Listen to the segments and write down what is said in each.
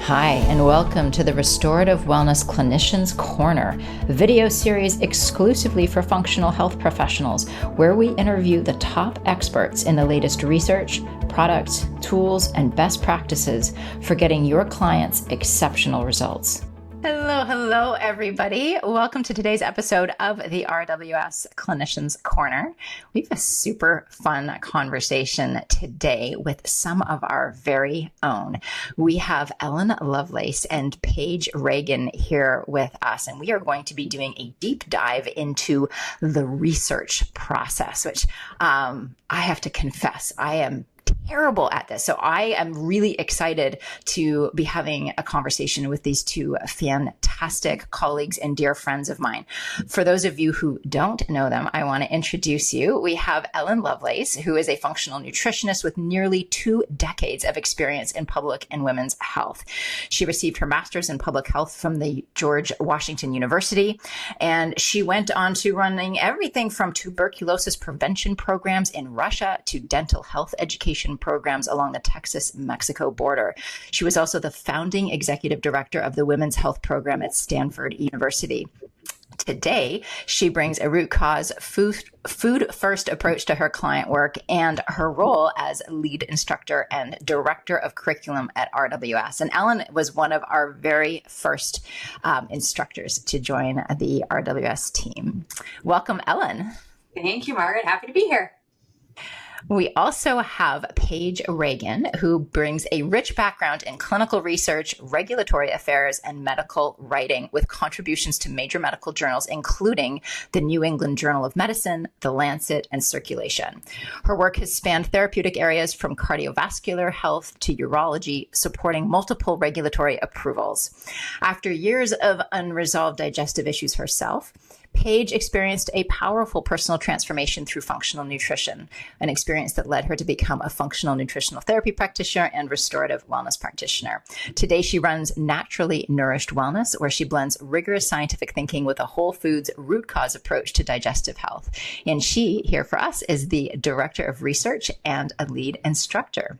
Hi, and welcome to the Restorative Wellness Clinicians Corner, a video series exclusively for functional health professionals, where we interview the top experts in the latest research, products, tools, and best practices for getting your clients exceptional results. Hello, everybody. Welcome to today's episode of the RWS Clinicians Corner. We have a super fun conversation today with some of our very own. We have Ellen Lovelace and Paige Reagan here with us, and we are going to be doing a deep dive into the research process, which I have to confess, I am terrible at this. So I am really excited to be having a conversation with these two fantastic colleagues and dear friends of mine. For those of you who don't know them, I want to introduce you. We have Ellen Lovelace, who is a functional nutritionist with nearly 2 decades of experience in public and women's health. She received her master's in public health from the George Washington University, and she went on to running everything from tuberculosis prevention programs in Russia to dental health education programs along the Texas-Mexico border. She was also the founding executive director of the Women's Health Program at Stanford University. Today, she brings a root cause, food-first approach to her client work and her role as lead instructor and director of curriculum at RWS. And Ellen was one of our very first instructors to join the RWS team. Welcome, Ellen. Thank you, Margaret. Happy to be here. We also have Paige Reagan, who brings a rich background in clinical research, regulatory affairs, and medical writing with contributions to major medical journals, including the New England Journal of Medicine, The Lancet, and Circulation. Her work has spanned therapeutic areas from cardiovascular health to urology, supporting multiple regulatory approvals. After years of unresolved digestive issues herself, Paige experienced a powerful personal transformation through functional nutrition, an experience that led her to become a functional nutritional therapy practitioner and restorative wellness practitioner. Today, she runs Naturally Nourished Wellness, where she blends rigorous scientific thinking with a whole foods root cause approach to digestive health. And she, here for us, is the director of research and a lead instructor.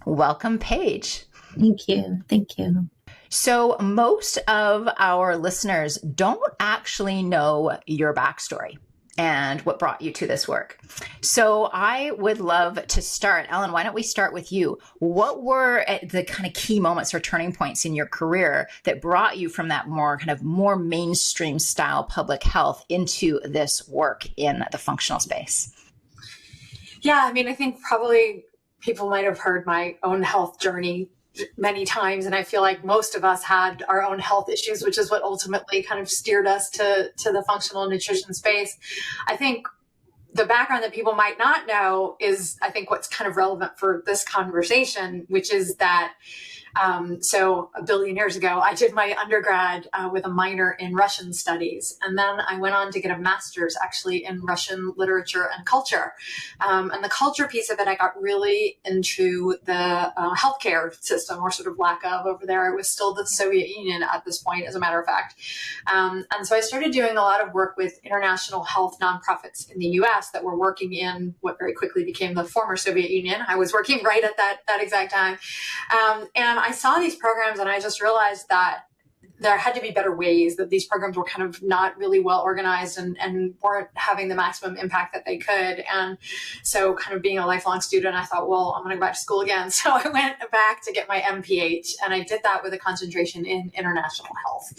Welcome, Paige. Thank you. Thank you. So most of our listeners don't actually know your backstory and what brought you to this work. So I would love to start. Ellen, why don't we start with you? What were the kind of key moments or turning points in your career that brought you from that more mainstream style public health into this work in the functional space? Yeah, I think probably people might have heard my own health journey many times. And I feel like most of us had our own health issues, which is what ultimately kind of steered us to the functional nutrition space. I think the background that people might not know is, I think, what's kind of relevant for this conversation, which is that so a billion years ago, I did my undergrad with a minor in Russian studies. And then I went on to get a master's actually in Russian literature and culture. And the culture piece of it, I got really into the healthcare system, or sort of lack of over there. It was still the Soviet Union at this point, as a matter of fact. And so I started doing a lot of work with international health nonprofits in the US that were working in what very quickly became the former Soviet Union. I was working right at that exact time. And I saw these programs and I just realized that there had to be better ways, that these programs were kind of not really well organized and weren't having the maximum impact that they could. And so kind of being a lifelong student, I thought, well, I'm going to go back to school again. So I went back to get my MPH, and I did that with a concentration in international health.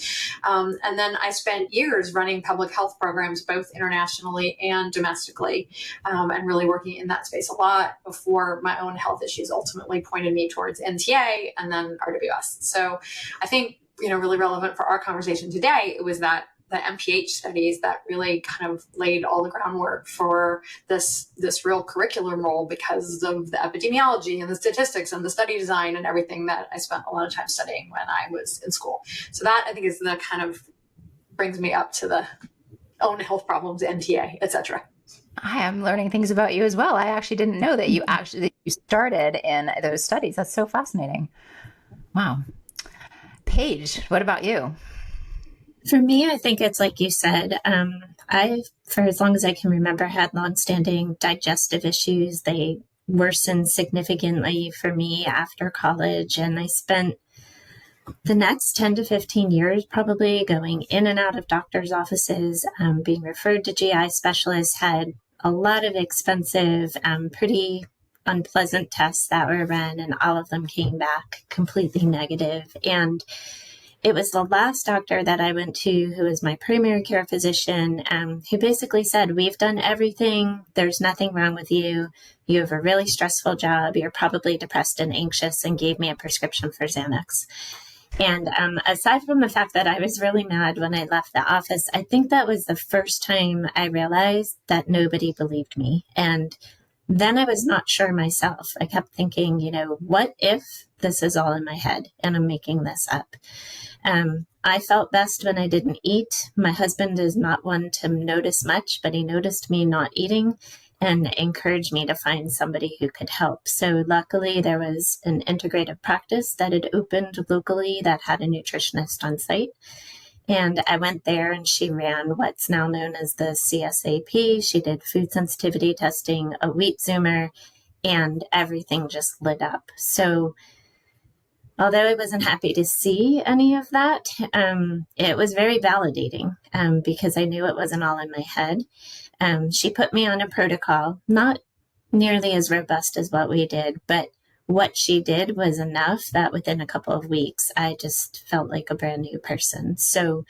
And then I spent years running public health programs, both internationally and domestically, and really working in that space a lot before my own health issues ultimately pointed me towards NTA and then RWS. So I think, really relevant for our conversation today, it was that the MPH studies that really kind of laid all the groundwork for this real curriculum role, because of the epidemiology and the statistics and the study design and everything that I spent a lot of time studying when I was in school. So that, I think, is the kind of brings me up to the own health problems, NTA, et cetera. I am learning things about you as well. I actually didn't know that you started in those studies. That's so fascinating. Wow. Paige, what about you? For me, I think it's like you said, I, for as long as I can remember, had longstanding digestive issues. They worsened significantly for me after college, and I spent the next 10 to 15 years, probably going in and out of doctors' offices, being referred to GI specialists, had a lot of expensive, pretty unpleasant tests that were run, and all of them came back completely negative. And it was the last doctor that I went to, who was my primary care physician, who basically said, we've done everything. There's nothing wrong with you. You have a really stressful job. You're probably depressed and anxious, and gave me a prescription for Xanax. And aside from the fact that I was really mad when I left the office, I think that was the first time I realized that nobody believed me. And then I was not sure myself. I kept thinking, what if this is all in my head and I'm making this up? I felt best when I didn't eat. My husband is not one to notice much, but he noticed me not eating and encouraged me to find somebody who could help. So luckily there was an integrative practice that had opened locally that had a nutritionist on site. And I went there, and she ran what's now known as the CSAP. She did food sensitivity testing, a wheat zoomer, and everything just lit up. So although I wasn't happy to see any of that, it was very validating because I knew it wasn't all in my head. She put me on a protocol, not nearly as robust as what we did, but what she did was enough that within a couple of weeks, I just felt like a brand new person. So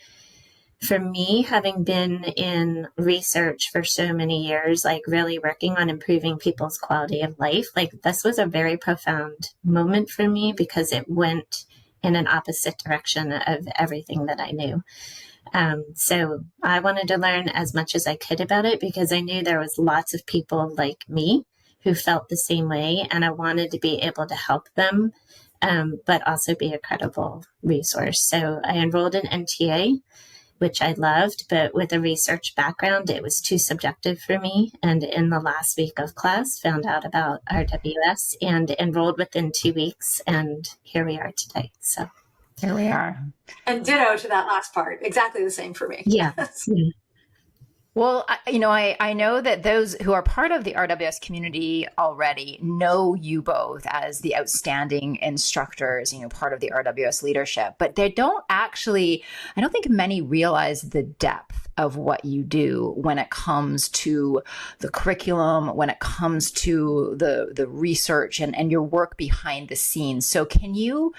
for me, having been in research for so many years, like really working on improving people's quality of life, like this was a very profound moment for me because it went in an opposite direction of everything that I knew. So I wanted to learn as much as I could about it because I knew there was lots of people like me who felt the same way, and I wanted to be able to help them, but also be a credible resource. So I enrolled in NTA, which I loved, but with a research background, it was too subjective for me. And in the last week of class, found out about RWS and enrolled within 2 weeks, and here we are today. So here we are. And ditto to that last part. Exactly the same for me. Yeah. Well, I know that those who are part of the RWS community already know you both as the outstanding instructors, part of the RWS leadership, but I don't think many realize the depth of what you do when it comes to the curriculum, when it comes to the research and your work behind the scenes. So can you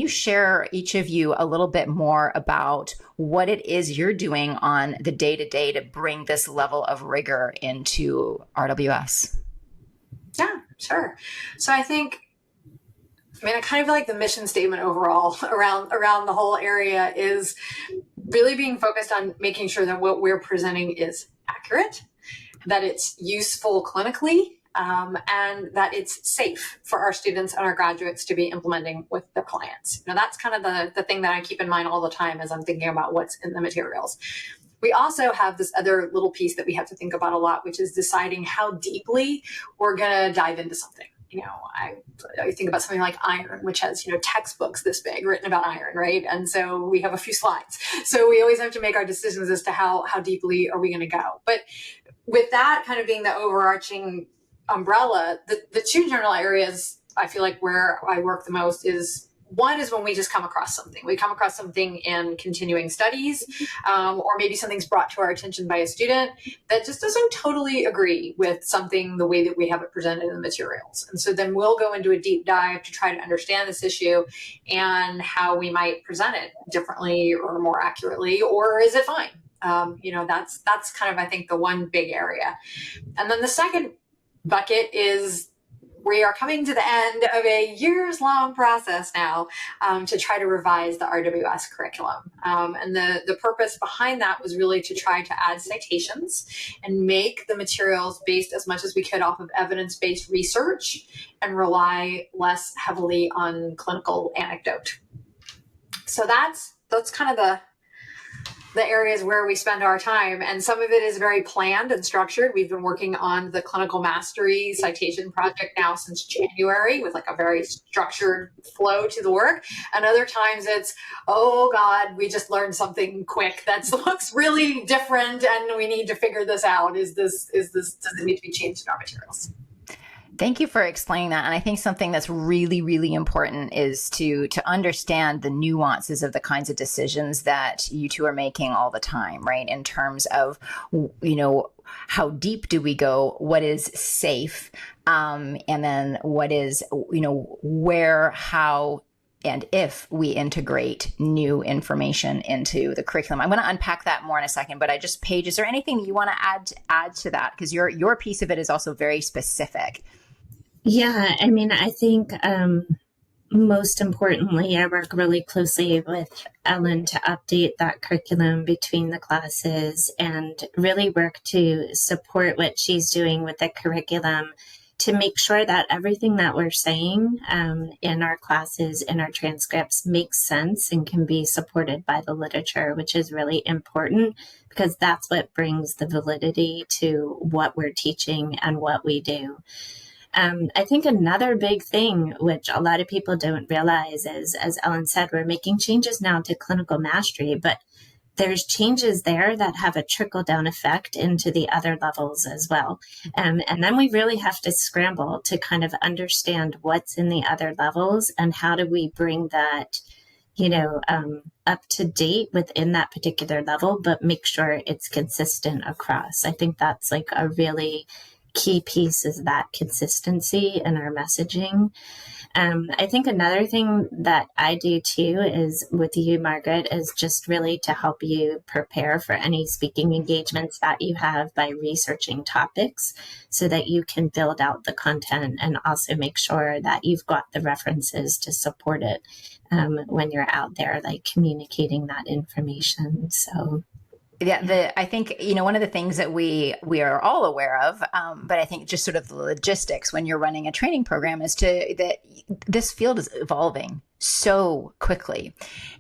share, each of you, a little bit more about what it is you're doing on the day-to-day to bring this level of rigor into RWS? Yeah, sure. So I kind of feel like the mission statement overall around the whole area is really being focused on making sure that what we're presenting is accurate, that it's useful clinically, and that it's safe for our students and our graduates to be implementing with their clients. That's kind of the thing that I keep in mind all the time as I'm thinking about what's in the materials. We also have this other little piece that we have to think about a lot, which is deciding how deeply we're going to dive into something. I think about something like iron, which has, textbooks this big written about iron, right? And so we have a few slides. So we always have to make our decisions as to how deeply are we going to go. But with that kind of being the overarching umbrella, the two general areas I feel like where I work the most is, one is when we just come across something. We come across something in continuing studies, or maybe something's brought to our attention by a student that just doesn't totally agree with something the way that we have it presented in the materials. And so then we'll go into a deep dive to try to understand this issue and how we might present it differently or more accurately, or is it fine? That's kind of, I think, the one big area. And then the second bucket is we are coming to the end of a years-long process now to try to revise the RWS curriculum. And the purpose behind that was really to try to add citations and make the materials based as much as we could off of evidence-based research and rely less heavily on clinical anecdote. So that's kind of the areas where we spend our time. And some of it is very planned and structured. We've been working on the clinical mastery citation project now since January with like a very structured flow to the work. And other times it's, oh God, we just learned something quick that looks really different and we need to figure this out. Does it need to be changed in our materials? Thank you for explaining that. And I think something that's really, really important is to understand the nuances of the kinds of decisions that you two are making all the time, right? In terms of, how deep do we go? What is safe? And then what is, where, how, and if we integrate new information into the curriculum. I'm going to unpack that more in a second, but Paige, is there anything you want to add to that? Because your piece of it is also very specific. Yeah, I mean, I think most importantly, I work really closely with Ellen to update that curriculum between the classes and really work to support what she's doing with the curriculum to make sure that everything that we're saying in our classes, in our transcripts, makes sense and can be supported by the literature, which is really important because that's what brings the validity to what we're teaching and what we do. I think another big thing, which a lot of people don't realize is, as Ellen said, we're making changes now to clinical mastery, but there's changes there that have a trickle-down effect into the other levels as well. And then we really have to scramble to kind of understand what's in the other levels and how do we bring that, up to date within that particular level, but make sure it's consistent across. I think that's like a really key piece is that consistency in our messaging. I think another thing that I do too is with you, Margaret, is just really to help you prepare for any speaking engagements that you have by researching topics so that you can build out the content and also make sure that you've got the references to support it when you're out there, like communicating that information. So yeah, I think, one of the things that we are all aware of, but I think just sort of the logistics when you're running a training program is that this field is evolving so quickly.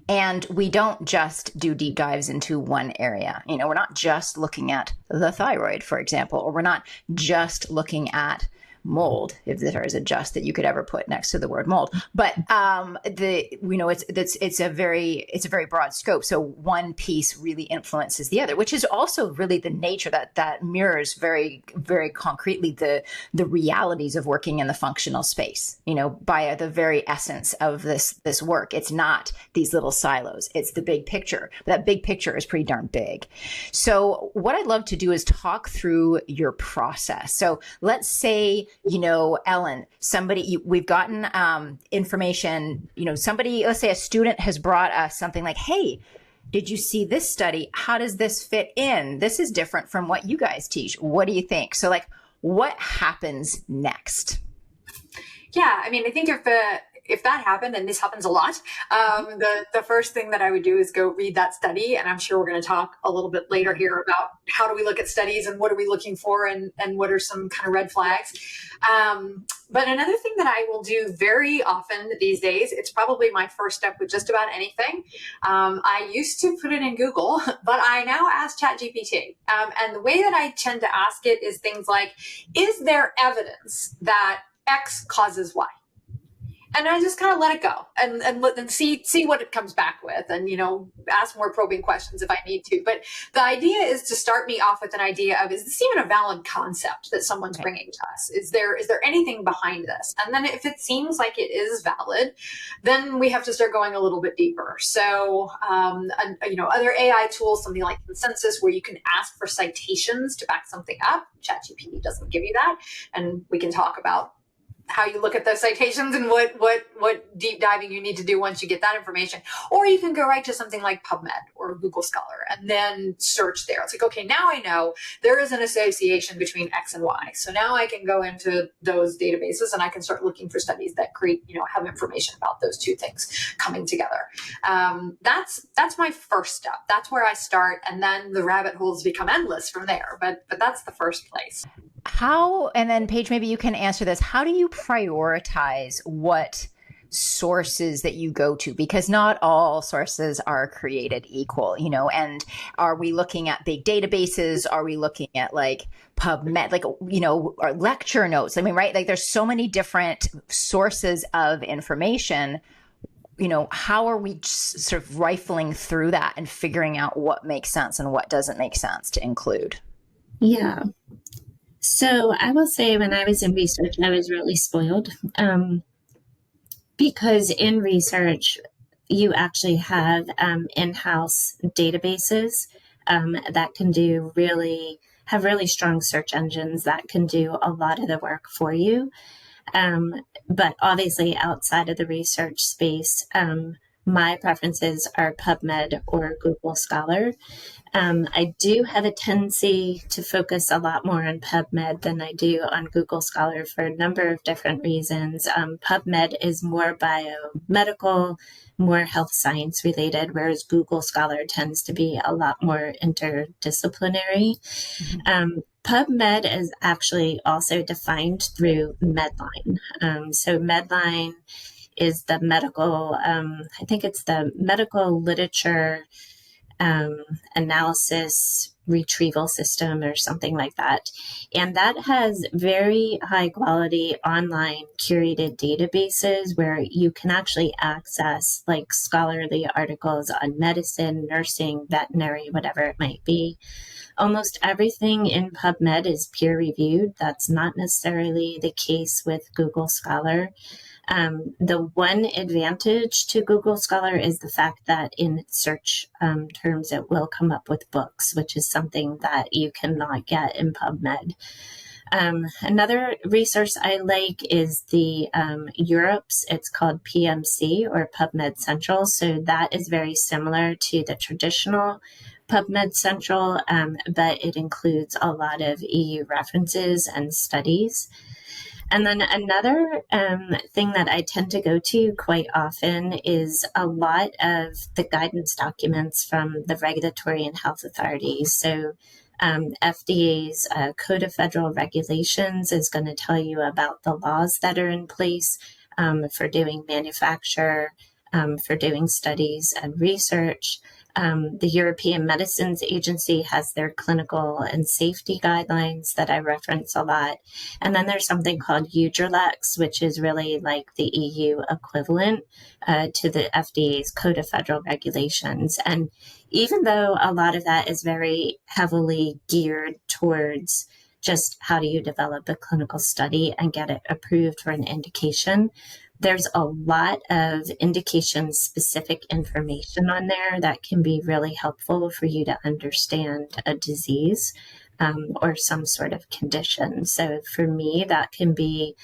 And we don't just do deep dives into one area. We're not just looking at the thyroid, for example, or we're not just looking at mold, if there is a just that you could ever put next to the word mold. But it's a very broad scope. So one piece really influences the other, which is also really the nature that mirrors very, very concretely the realities of working in the functional space. By the very essence of this work, it's not these little silos. It's the big picture. That big picture is pretty darn big. So what I'd love to do is talk through your process. So let's say, Ellen, we've gotten information, let's say a student has brought us something like, hey, did you see this study? How does this fit in? This is different from what you guys teach. What do you think? So what happens next? Yeah, I mean, I think if that happened, and this happens a lot, the first thing that I would do is go read that study. And I'm sure we're going to talk a little bit later here about how do we look at studies and what are we looking for and what are some kind of red flags. But another thing that I will do very often these days, it's probably my first step with just about anything. I used to put it in Google, but I now ask ChatGPT. And the way that I tend to ask it is things like, is there evidence that X causes Y? And I just kind of let it go and see what it comes back with and, ask more probing questions if I need to. But the idea is to start me off with an idea of, is this even a valid concept that someone's bringing to us? Is there anything behind this? And then if it seems like it is valid, then we have to start going a little bit deeper. So, other AI tools, something like Consensus, where you can ask for citations to back something up. ChatGPT doesn't give you that. And we can talk about how you look at those citations and what deep diving you need to do once you get that information. Or you can go right to something like PubMed or Google Scholar and then search there. It's like, okay, now I know there is an association between X and Y. So now I can go into those databases and I can start looking for studies that have information about those two things coming together. That's my first step. That's where I start. And then the rabbit holes become endless from there. But that's the first place. And then Paige, maybe you can answer this. How do you prioritize what sources that you go to? Because not all sources are created equal, and are we looking at big databases? Are we looking at PubMed, or lecture notes? I mean, right? There's so many different sources of information. How are we sort of rifling through that and figuring out what makes sense and what doesn't make sense to include? Yeah. So I will say when I was in research, I was really spoiled because in research, you actually have in-house databases that can have really strong search engines that can do a lot of the work for you. But obviously outside of the research space, my preferences are PubMed or Google Scholar. I do have a tendency to focus a lot more on PubMed than I do on Google Scholar for a number of different reasons. PubMed is more biomedical, more health science related, whereas Google Scholar tends to be a lot more interdisciplinary. PubMed is actually also defined through Medline. So Medline is the medical, I think it's the medical literature analysis retrieval system or something like that. And that has very high quality online curated databases where you can actually access like scholarly articles on medicine, nursing, veterinary, whatever it might be. Almost everything in PubMed is peer reviewed. That's not necessarily the case with Google Scholar. The one advantage to Google Scholar is the fact that in search terms, it will come up with books, which is something that you cannot get in PubMed. Another resource I like is the Europe's, it's called PMC or PubMed Central. So that is very similar to the traditional PubMed Central, but it includes a lot of EU references and studies. And then another thing that I tend to go to quite often is a lot of the guidance documents from the regulatory and health authorities. So FDA's Code of Federal Regulations is going to tell you about the laws that are in place for doing manufacture, for doing studies and research. The European Medicines Agency has their clinical and safety guidelines that I reference a lot. And then there's something called UJRLEX, which is really like the EU equivalent to the FDA's Code of Federal Regulations. And even though a lot of that is very heavily geared towards just how do you develop a clinical study and get it approved for an indication, there's a lot of indication-specific information on there that can be really helpful for you to understand a disease or some sort of condition. So for me, that can be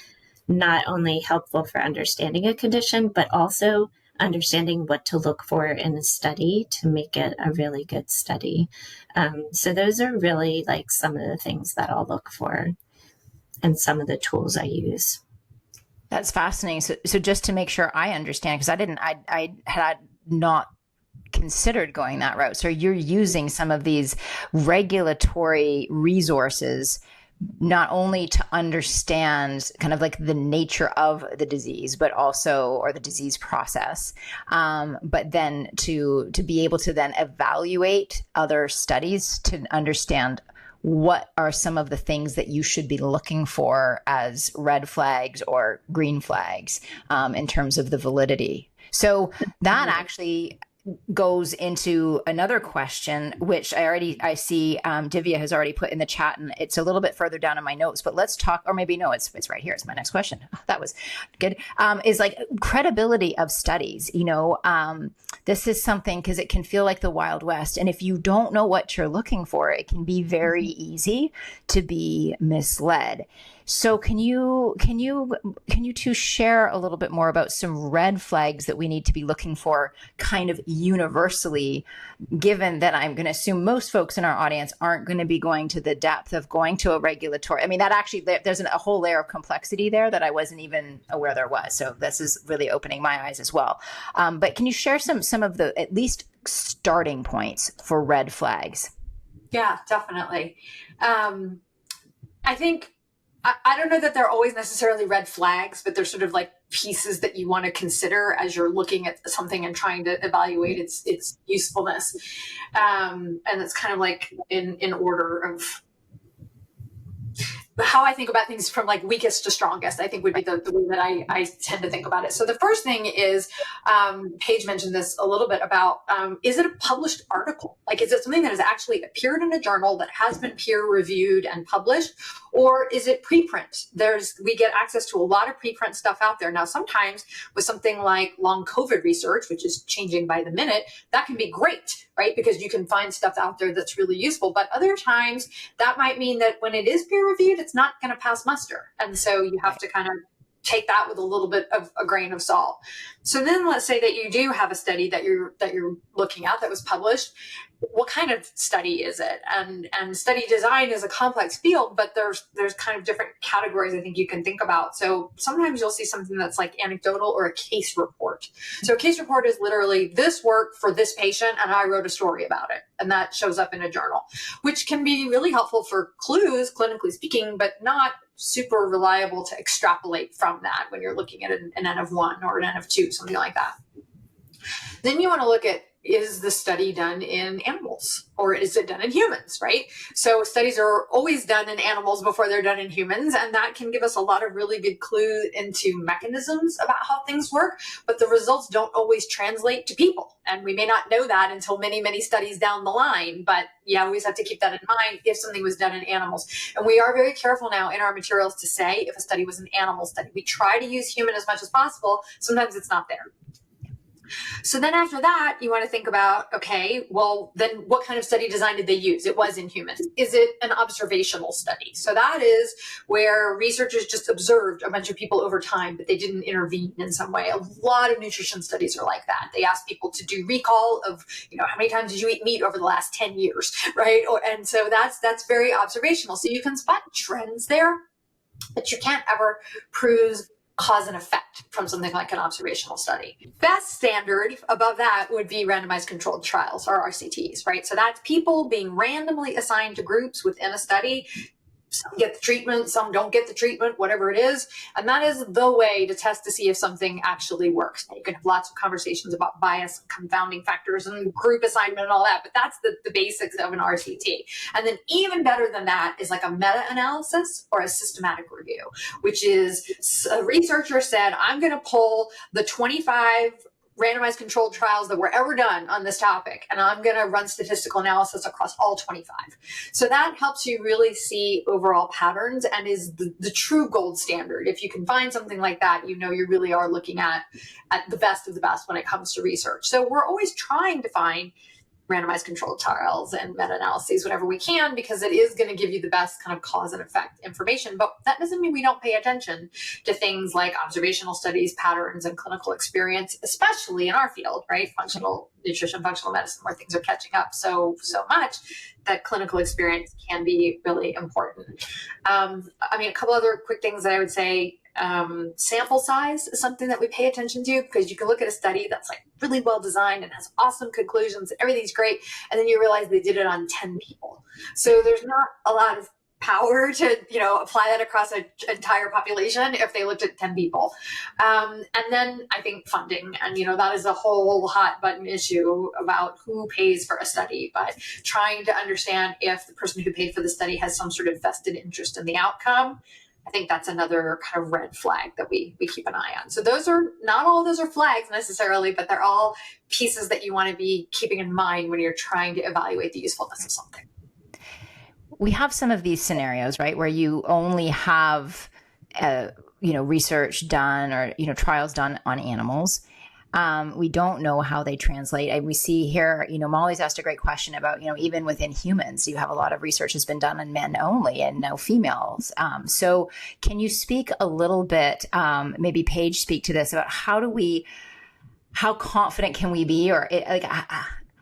not only helpful for understanding a condition, but also understanding what to look for in a study to make it a really good study. So those are really like some of the things that I'll look for and some of the tools I use. That's fascinating. So just to make sure I understand, because I had not considered going that route. So you're using some of these regulatory resources not only to understand kind of like the nature of the disease, but also, or the disease process, but then to be able to then evaluate other studies to understand what are some of the things that you should be looking for as red flags or green flags in terms of the validity. So that actually goes into another question, which I see Divya has already put in the chat, and it's a little bit further down in my notes, but let's talk, or maybe no, it's right here. It's my next question. Oh, that was good. Is like credibility of studies. This is something, because it can feel like the Wild West. And if you don't know what you're looking for, it can be very easy to be misled. So can you two share a little bit more about some red flags that we need to be looking for kind of universally, given that I'm going to assume most folks in our audience aren't going to be going to the depth of going to a regulatory. I mean, that actually, there's a whole layer of complexity there that I wasn't even aware there was. So this is really opening my eyes as well. But can you share some of the at least starting points for red flags? Yeah, definitely. I think, I don't know that they're always necessarily red flags, but they're sort of like pieces that you want to consider as you're looking at something and trying to evaluate its usefulness. And it's kind of like in order of how I think about things from like weakest to strongest, I think would be the way that I tend to think about it. So the first thing is, Paige mentioned this a little bit about, is it a published article? Like, is it something that has actually appeared in a journal that has been peer reviewed and published? Or is it preprint? We get access to a lot of preprint stuff out there. Now, sometimes with something like long COVID research, which is changing by the minute, that can be great, right? Because you can find stuff out there that's really useful. But other times that might mean that when it is peer reviewed, it's not going to pass muster. And so you have to kind of take that with a little bit of a grain of salt. So then let's say that you do have a study that you're looking at that was published. What kind of study is it? And study design is a complex field, but there's kind of different categories I think you can think about. So sometimes you'll see something that's like anecdotal or a case report. So a case report is literally this worked for this patient and I wrote a story about it. And that shows up in a journal, which can be really helpful for clues, clinically speaking, but not super reliable to extrapolate from that when you're looking at an N of 1 or an N of 2, something like that. Then you want to look at, is the study done in animals or is it done in humans, right? So studies are always done in animals before they're done in humans, and that can give us a lot of really good clues into mechanisms about how things work, but the results don't always translate to people. And we may not know that until many, many studies down the line, but you always have to keep that in mind if something was done in animals. And we are very careful now in our materials to say if a study was an animal study. We try to use human as much as possible. Sometimes it's not there. So then after that, you want to think about, okay, well, then what kind of study design did they use? It was in humans. Is it an observational study? So that is where researchers just observed a bunch of people over time, but they didn't intervene in some way. A lot of nutrition studies are like that. They ask people to do recall of, how many times did you eat meat over the last 10 years, right? And so that's very observational. So you can spot trends there, but you can't ever prove cause and effect from something like an observational study. Best standard above that would be randomized controlled trials, or RCTs, right? So that's people being randomly assigned to groups within a study. Some get the treatment, some don't get the treatment, whatever it is. And that is the way to test to see if something actually works. You can have lots of conversations about bias, confounding factors, and group assignment and all that, but that's the basics of an RCT. And then even better than that is like a meta-analysis or a systematic review, which is a researcher said, I'm going to pull the 25 randomized controlled trials that were ever done on this topic, and I'm going to run statistical analysis across all 25. So that helps you really see overall patterns and is the true gold standard. If you can find something like that, you really are looking at the best of the best when it comes to research. So we're always trying to find randomized controlled trials and meta-analyses whenever we can, because it is going to give you the best kind of cause and effect information. But that doesn't mean we don't pay attention to things like observational studies, patterns, and clinical experience, especially in our field, right? Functional nutrition, functional medicine, where things are catching up so much that clinical experience can be really important. A couple other quick things that I would say. Sample size is something that we pay attention to, because you can look at a study that's like really well designed and has awesome conclusions and everything's great, and then you realize they did it on 10 people. So there's not a lot of power to apply that across an entire population if they looked at 10 people. And then I think funding, and that is a whole hot button issue about who pays for a study, but trying to understand if the person who paid for the study has some sort of vested interest in the outcome. I think that's another kind of red flag that we keep an eye on. So not all of those are flags necessarily, but they're all pieces that you want to be keeping in mind when you're trying to evaluate the usefulness of something. We have some of these scenarios, right, where you only have, research done or, trials done on animals. We don't know how they translate. And we see here, Molly's asked a great question about, even within humans, you have a lot of research has been done on men only and no females. So can you speak a little bit, maybe Paige speak to this about how confident can we be, or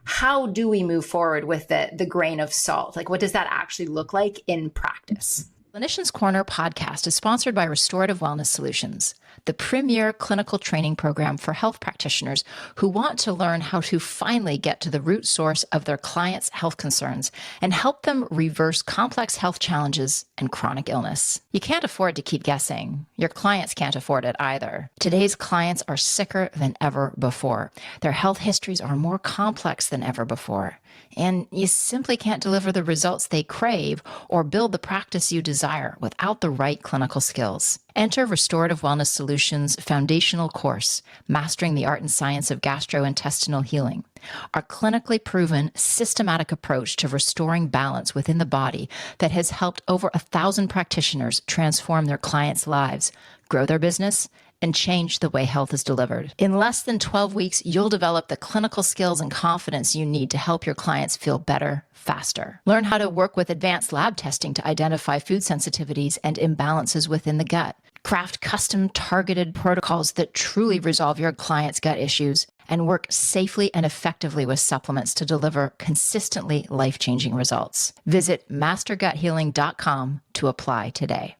how do we move forward with the grain of salt? Like, what does that actually look like in practice? Clinicians Corner podcast is sponsored by Restorative Wellness Solutions, the premier clinical training program for health practitioners who want to learn how to finally get to the root source of their clients' health concerns and help them reverse complex health challenges and chronic illness. You can't afford to keep guessing. Your clients can't afford it either. Today's clients are sicker than ever before. Their health histories are more complex than ever before. And you simply can't deliver the results they crave or build the practice you desire without the right clinical skills. Enter Restorative Wellness Solutions' foundational course, Mastering the Art and Science of Gastrointestinal Healing. Our clinically proven, systematic approach to restoring balance within the body that has helped over 1,000 practitioners transform their clients' lives, grow their business, and change the way health is delivered. In less than 12 weeks, you'll develop the clinical skills and confidence you need to help your clients feel better, faster. Learn how to work with advanced lab testing to identify food sensitivities and imbalances within the gut. Craft custom targeted protocols that truly resolve your clients' gut issues, and work safely and effectively with supplements to deliver consistently life-changing results. Visit masterguthealing.com to apply today.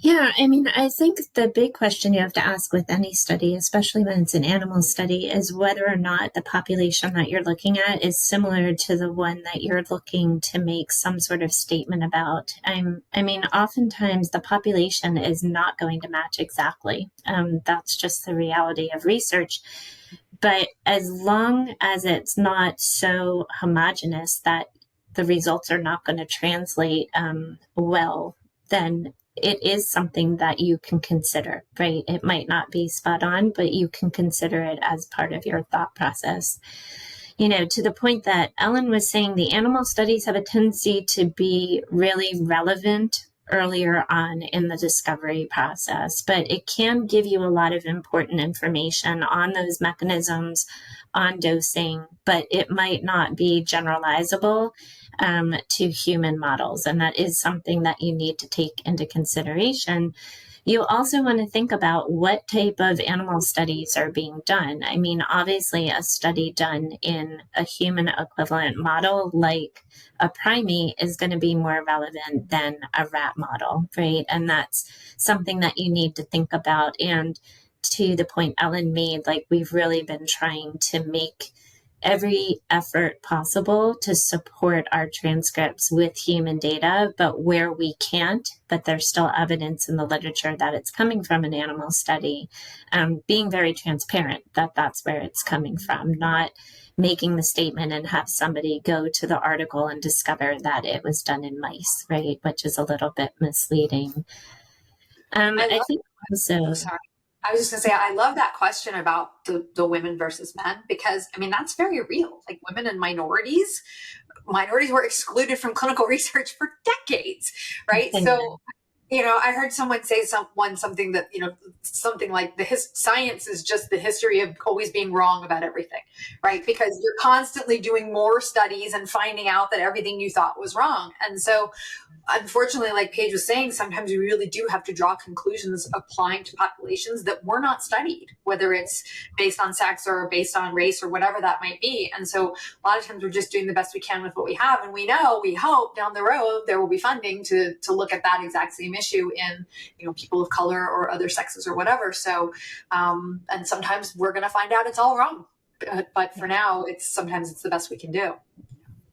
Yeah, I mean, I think the big question you have to ask with any study, especially when it's an animal study, is whether or not the population that you're looking at is similar to the one that you're looking to make some sort of statement about. I mean, oftentimes the population is not going to match exactly. That's just the reality of research. But as long as it's not so homogenous that the results are not going to translate well, then it is something that you can consider, right? It might not be spot on, but you can consider it as part of your thought process. You know, to the point that Ellen was saying, the animal studies have a tendency to be really relevant earlier on in the discovery process, but it can give you a lot of important information on those mechanisms, on dosing, but it might not be generalizable to human models. And that is something that you need to take into consideration. You also want to think about what type of animal studies are being done. I mean, obviously, a study done in a human equivalent model like a primate is going to be more relevant than a rat model, right? And that's something that you need to think about. And to the point Ellen made, like, we've really been trying to make every effort possible to support our transcripts with human data, but where we can't, but there's still evidence in the literature that it's coming from an animal study, being very transparent that that's where it's coming from, not making the statement and have somebody go to the article and discover that it was done in mice, right? Which is a little bit misleading. I think also... Sorry. I was just going to say, I love that question about the women versus men, because I mean, that's very real. Like, women and minorities were excluded from clinical research for decades, right? So, you know, I heard someone say something that, you know, something like science is just the history of always being wrong about everything, right? Because you're constantly doing more studies and finding out that everything you thought was wrong. And so, unfortunately, like Paige was saying, sometimes we really do have to draw conclusions applying to populations that were not studied, whether it's based on sex or based on race or whatever that might be. And so a lot of times we're just doing the best we can with what we have. And we hope down the road there will be funding to look at that exact same issue in, you know, people of color or other sexes or whatever. So, and sometimes we're going to find out it's all wrong. But for now, sometimes it's the best we can do.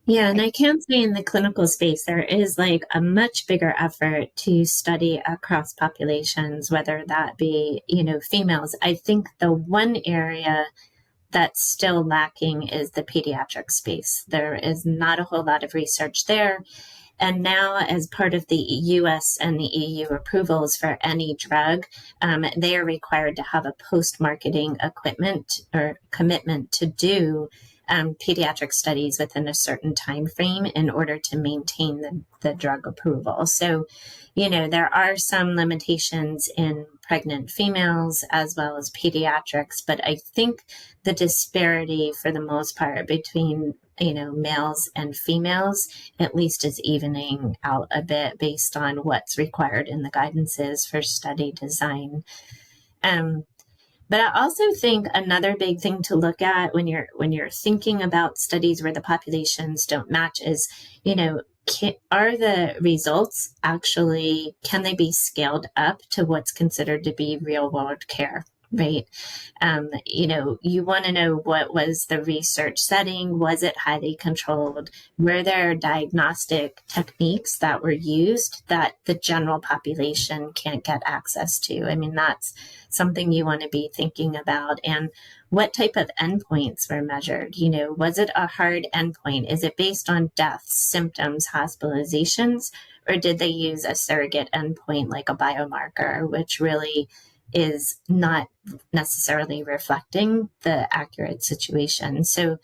Yeah, and I can say in the clinical space, there is like a much bigger effort to study across populations, whether that be, you know, females. I think the one area that's still lacking is the pediatric space. There is not a whole lot of research there. And now, as part of the US and the EU approvals for any drug, they are required to have a post-marketing equipment or commitment to do pediatric studies within a certain time frame in order to maintain the drug approval. So, you know, there are some limitations in pregnant females as well as pediatrics, but I think the disparity for the most part between, you know, males and females at least is evening out a bit based on what's required in the guidances for study design. But I also think another big thing to look at when you're thinking about studies where the populations don't match is, you know, are the results actually, can they be scaled up to what's considered to be real world care, right? You want to know, what was the research setting? Was it highly controlled? Were there diagnostic techniques that were used that the general population can't get access to? I mean, that's something you want to be thinking about. And what type of endpoints were measured? Was it a hard endpoint? Is it based on deaths, symptoms, hospitalizations, or did they use a surrogate endpoint like a biomarker, which really is not necessarily reflecting the accurate situation? So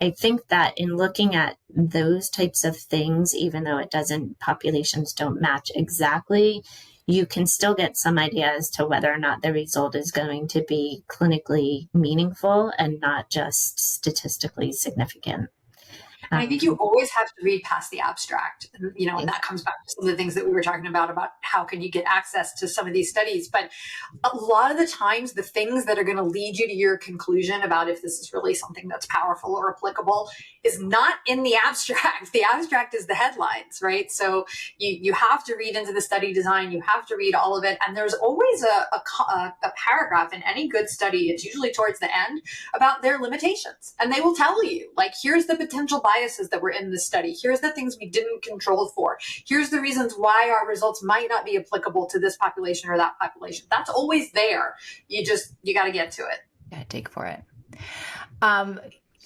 I think that in looking at those types of things, even though populations don't match exactly, you can still get some idea as to whether or not the result is going to be clinically meaningful and not just statistically significant. And I think you always have to read past the abstract, and that comes back to some of the things that we were talking about how can you get access to some of these studies. But a lot of the times, the things that are going to lead you to your conclusion about if this is really something that's powerful or applicable is not in the abstract. The abstract is the headlines, right? So you have to read into the study design. You have to read all of it. And there's always a paragraph in any good study, it's usually towards the end, about their limitations. And they will tell you, like, here's the potential biases that were in this study. Here's the things we didn't control for. Here's the reasons why our results might not be applicable to this population or that population. That's always there. You got to get to it. Yeah, dig for it.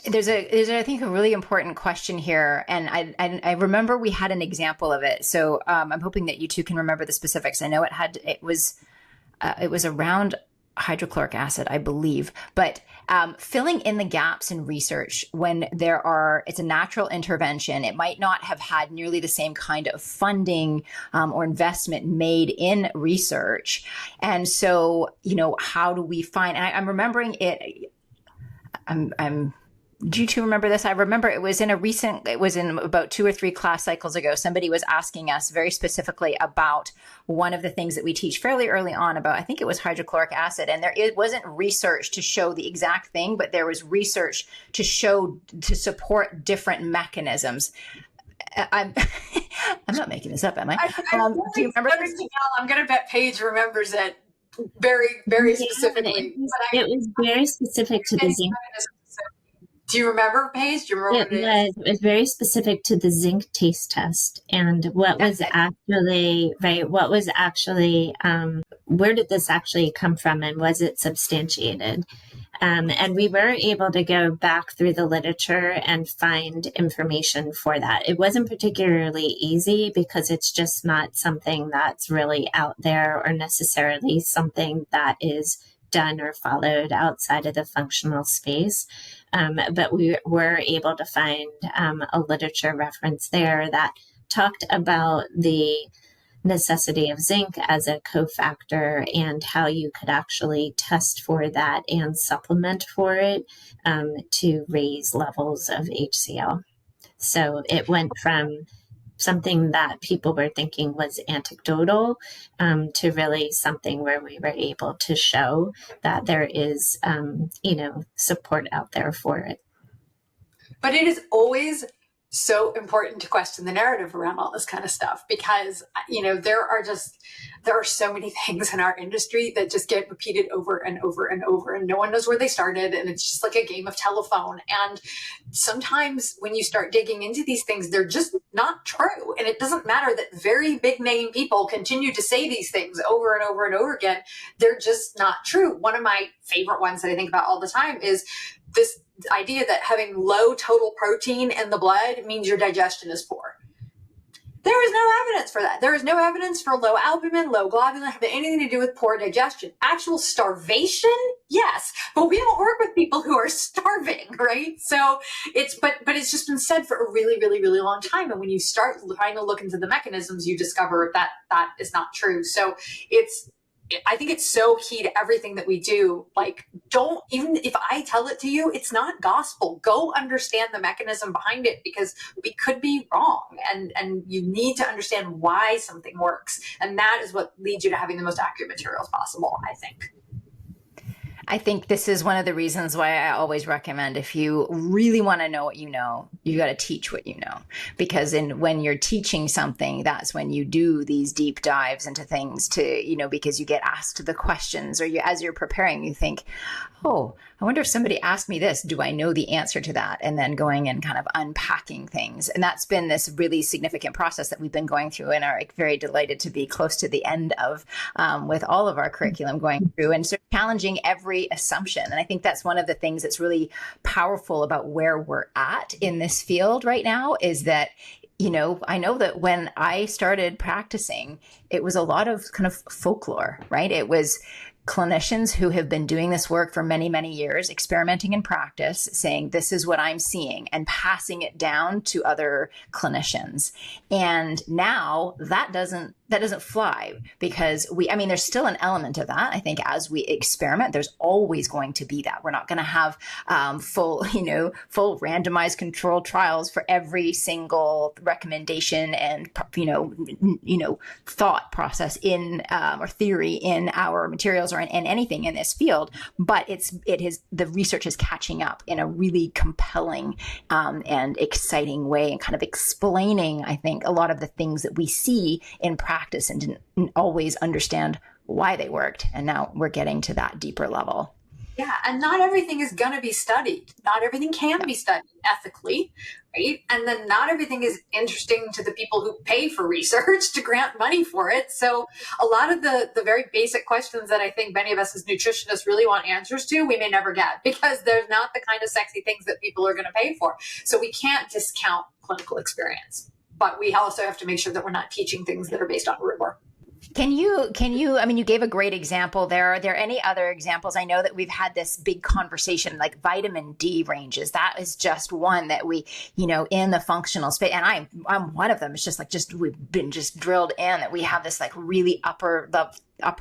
There's I think a really important question here, and I remember we had an example of it. So I'm hoping that you two can remember the specifics. I know it was around hydrochloric acid, I believe, but filling in the gaps in research when it's a natural intervention. It might not have had nearly the same kind of funding or investment made in research. And so, how do we find, and I'm remembering it, do you two remember this? I remember it was in about 2 or 3 class cycles ago. Somebody was asking us very specifically about one of the things that we teach fairly early on about, I think it was hydrochloric acid. And it wasn't research to show the exact thing, but there was research to support different mechanisms. I'm not making this up, am I? Do you remember this? I'm going to bet Paige remembers it very, very specifically. It was very specific to the zinc. Do you remember, Paige? Do you remember it was very specific to the zinc taste test and where did this actually come from, and was it substantiated? And we were able to go back through the literature and find information for that. It wasn't particularly easy because it's just not something that's really out there or necessarily something that is done or followed outside of the functional space. But we were able to find a literature reference there that talked about the necessity of zinc as a cofactor and how you could actually test for that and supplement for it to raise levels of HCl. So it went from something that people were thinking was anecdotal to really something where we were able to show that there is, support out there for it. But it is always so important to question the narrative around all this kind of stuff because, there are so many things in our industry that just get repeated over and over and over, and no one knows where they started. And it's just like a game of telephone. And sometimes when you start digging into these things, they're just not true. And it doesn't matter that very big name people continue to say these things over and over and over again. They're just not true. One of my favorite ones that I think about all the time is this idea that having low total protein in the blood means your digestion is poor. There is no evidence for that. There is no evidence for low albumin, low globulin, having anything to do with poor digestion. Actual starvation, yes, but we don't work with people who are starving, right? So it's just been said for a really, really, really long time. And when you start trying to look into the mechanisms, you discover that that is not true. So I think it's so key to everything that we do. Like, even if I tell it to you, it's not gospel. Go understand the mechanism behind it because we could be wrong. And you need to understand why something works. And that is what leads you to having the most accurate materials possible, I think. I think this is one of the reasons why I always recommend if you really want to know what you know, You got to teach what you know, because when you're teaching something, that's when you do these deep dives into things because you get asked the questions, or as you're preparing, you think, oh, I wonder if somebody asked me this, do I know the answer to that? And then going and kind of unpacking things. And that's been this really significant process that we've been going through, and are very delighted to be close to the end of with all of our curriculum going through, and sort of challenging every assumption. And I think that's one of the things that's really powerful about where we're at in this field right now, is that I know that when I started practicing, it was a lot of kind of folklore, right? It was clinicians who have been doing this work for many, many years, experimenting in practice, saying, this is what I'm seeing, and passing it down to other clinicians. And now that doesn't fly, because there's still an element of that. I think as we experiment, there's always going to be that. We're not going to have full randomized controlled trials for every single recommendation and, thought process or theory in our materials or in anything in this field. But the research is catching up in a really compelling and exciting way, and kind of explaining, I think, a lot of the things that we see in practice and didn't always understand why they worked. And now we're getting to that deeper level. Yeah. And not everything is going to be studied. Not everything can be studied ethically, right? And then not everything is interesting to the people who pay for research to grant money for it. So a lot of the very basic questions that I think many of us as nutritionists really want answers to, we may never get, because there's not the kind of sexy things that people are going to pay for. So we can't discount clinical experience, but we also have to make sure that we're not teaching things that are based on rumor. Can you, you gave a great example there. Are there any other examples? I know that we've had this big conversation, like vitamin D ranges. That is just one that we, in the functional space, and I'm one of them. It's just we've been drilled in that we have this like really upper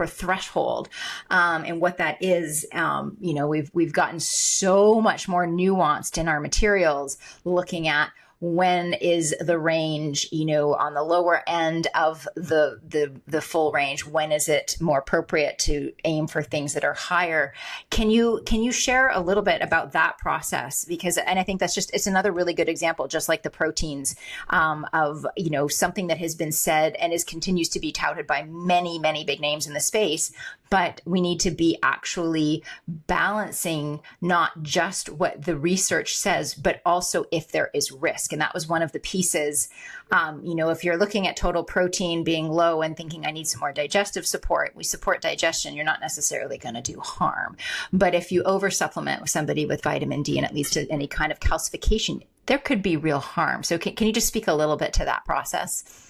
threshold. And what that is, we've gotten so much more nuanced in our materials, looking at when is the range, on the lower end of the full range? When is it more appropriate to aim for things that are higher? Can you share a little bit about that process? And I think it's another really good example, just like the proteins, of, something that has been said and continues to be touted by many, many big names in the space. But we need to be actually balancing not just what the research says, but also if there is risk. And that was one of the pieces. If you're looking at total protein being low and thinking I need some more digestive support, we support digestion. You're not necessarily going to do harm. But if you over supplement with somebody with vitamin D and it leads to any kind of calcification, there could be real harm. So can you just speak a little bit to that process?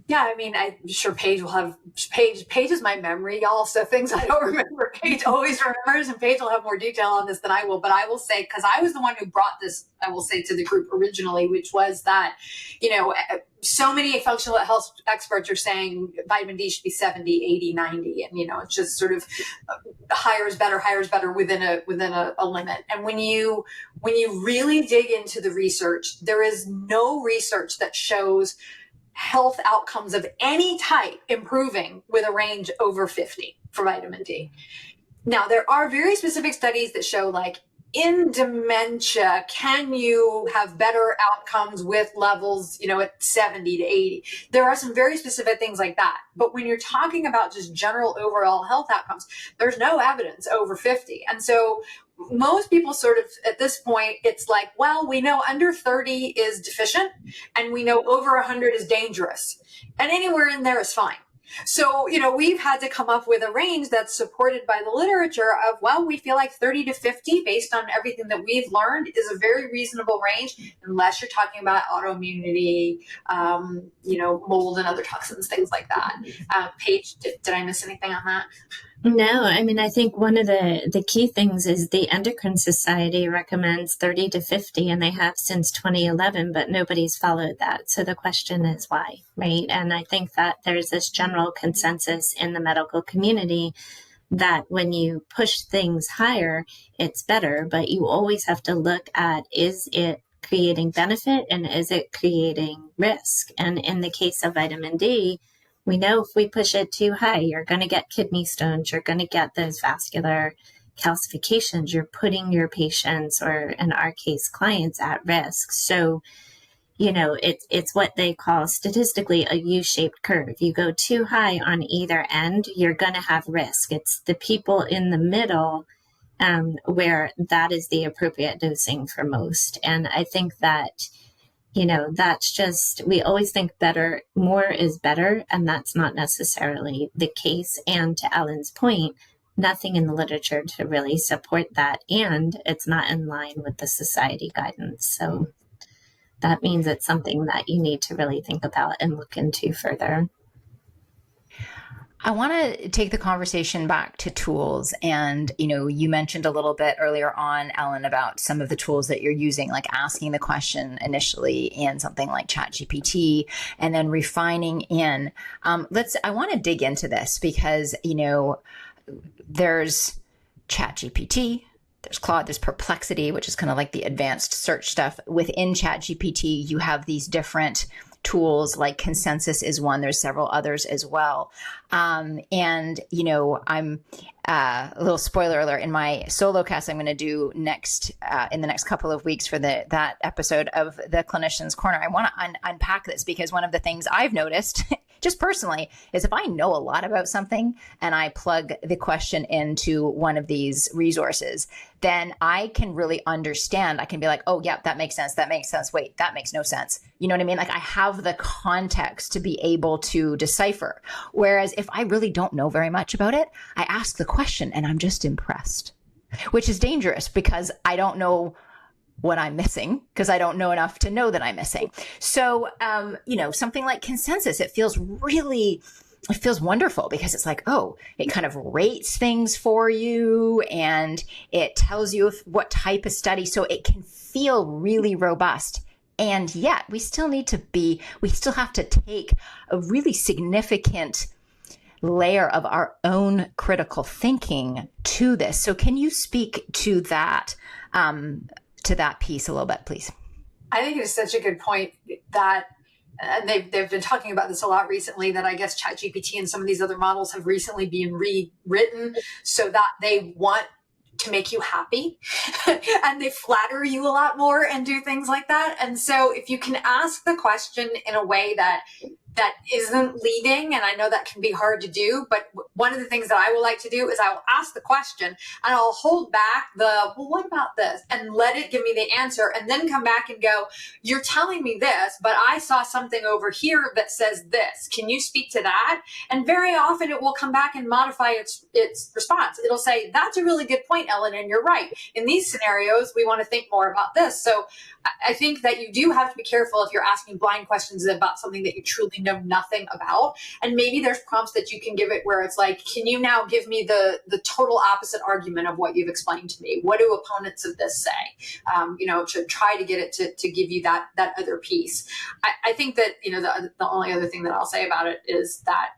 Yeah, I'm sure Paige will have, Paige is my memory, y'all. So things I don't remember, Paige always remembers, and Paige will have more detail on this than I will. But I will say, because I was the one who brought this, I will say, to the group originally, which was that, so many functional health experts are saying vitamin D should be 70, 80, 90. And, it's just sort of higher is better within a limit. And when you really dig into the research, there is no research that shows health outcomes of any type improving with a range over 50 for vitamin D. Now, there are very specific studies that show, like, in dementia, can you have better outcomes with levels, at 70 to 80? There are some very specific things like that. But when you're talking about just general overall health outcomes, there's no evidence over 50. And so most people sort of, at this point, it's like, well, we know under 30 is deficient and we know over 100 is dangerous, and anywhere in there is fine. So, we've had to come up with a range that's supported by the literature of, well, we feel like 30 to 50, based on everything that we've learned, is a very reasonable range, unless you're talking about autoimmunity, mold and other toxins, things like that. Paige, did I miss anything on that? No, I think one of the key things is the Endocrine Society recommends 30 to 50, and they have since 2011, but nobody's followed that. So the question is why, right? And I think that there's this general consensus in the medical community that when you push things higher, it's better, but you always have to look at, is it creating benefit and is it creating risk? And in the case of vitamin D, we know if we push it too high, you're going to get kidney stones, you're going to get those vascular calcifications, you're putting your patients, or in our case, clients, at risk. So, it's what they call statistically a U-shaped curve. You go too high on either end, you're going to have risk. It's the people in the middle where that is the appropriate dosing for most. And I think that, that's just, we always think more is better, and that's not necessarily the case. And to Ellen's point, nothing in the literature to really support that. And it's not in line with the society guidance. So that means it's something that you need to really think about and look into further. I want to take the conversation back to tools. And, you mentioned a little bit earlier on, Ellen, about some of the tools that you're using, like asking the question initially in something like ChatGPT and then refining in. I want to dig into this because, there's ChatGPT, there's Claude, there's Perplexity, which is kind of like the advanced search stuff. Within ChatGPT, you have these different tools, like Consensus is one. There's several others as well. I'm a little spoiler alert, in my solo cast I'm going to do next in the next couple of weeks for that episode of the Clinicians Corner. I want to unpack this because one of the things I've noticed just personally is if I know a lot about something and I plug the question into one of these resources, then I can really understand. I can be like, oh, yeah, that makes sense. That makes sense. Wait, that makes no sense. You know what I mean? Like, I have the context to be able to decipher. Whereas if I really don't know very much about it, I ask the question and I'm just impressed, which is dangerous because I don't know what I'm missing, because I don't know enough to know that I'm missing. So, something like Consensus, it feels wonderful because it's like, oh, it kind of rates things for you and it tells you what type of study. So it can feel really robust. And yet we still have to take a really significant layer of our own critical thinking to this. So can you speak to that piece a little bit, please? I think it is such a good point that they've been talking about this a lot recently, that I guess ChatGPT and some of these other models have recently been rewritten so that they want to make you happy and they flatter you a lot more and do things like that. And so if you can ask the question in a way that isn't leading, and I know that can be hard to do, but one of the things that I will like to do is I will ask the question and I'll hold back well, what about this? And let it give me the answer, and then come back and go, you're telling me this, but I saw something over here that says this. Can you speak to that? And very often it will come back and modify its response. It'll say, that's a really good point, Ellen, and you're right. In these scenarios, we want to think more about this. So I think that you do have to be careful if you're asking blind questions about something that you truly know nothing about. And maybe there's prompts that you can give it where it's like, can you now give me the total opposite argument of what you've explained to me? What do opponents of this say? To try to get it to give you that other piece. I think that, the only other thing that I'll say about it is that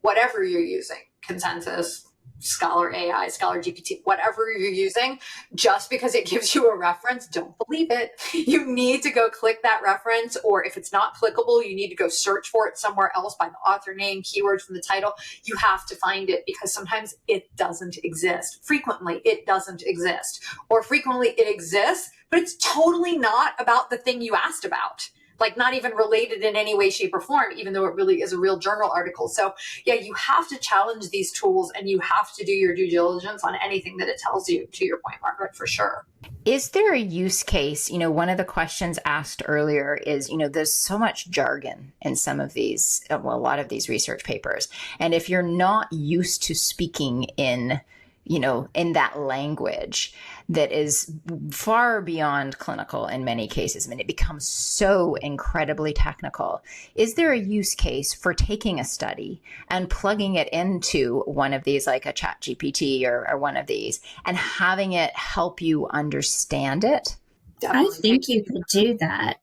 whatever you're using, Consensus, Scholar AI, Scholar GPT, whatever you're using, just because it gives you a reference, don't believe it. You need to go click that reference, or if it's not clickable, you need to go search for it somewhere else by the author name, keywords from the title. You have to find it because sometimes it doesn't exist. Frequently, it doesn't exist. Or frequently it exists, but it's totally not about the thing you asked about. Like, not even related in any way, shape, or form, even though it really is a real journal article. So yeah, you have to challenge these tools and you have to do your due diligence on anything that it tells you, to your point, Margaret, for sure. Is there a use case? One of the questions asked earlier is, there's so much jargon in some of these, a lot of these research papers. And if you're not used to speaking in that language that is far beyond clinical in many cases, it becomes so incredibly technical. Is there a use case for taking a study and plugging it into one of these, like a ChatGPT or one of these, and having it help you understand it? Definitely. I think you could do that.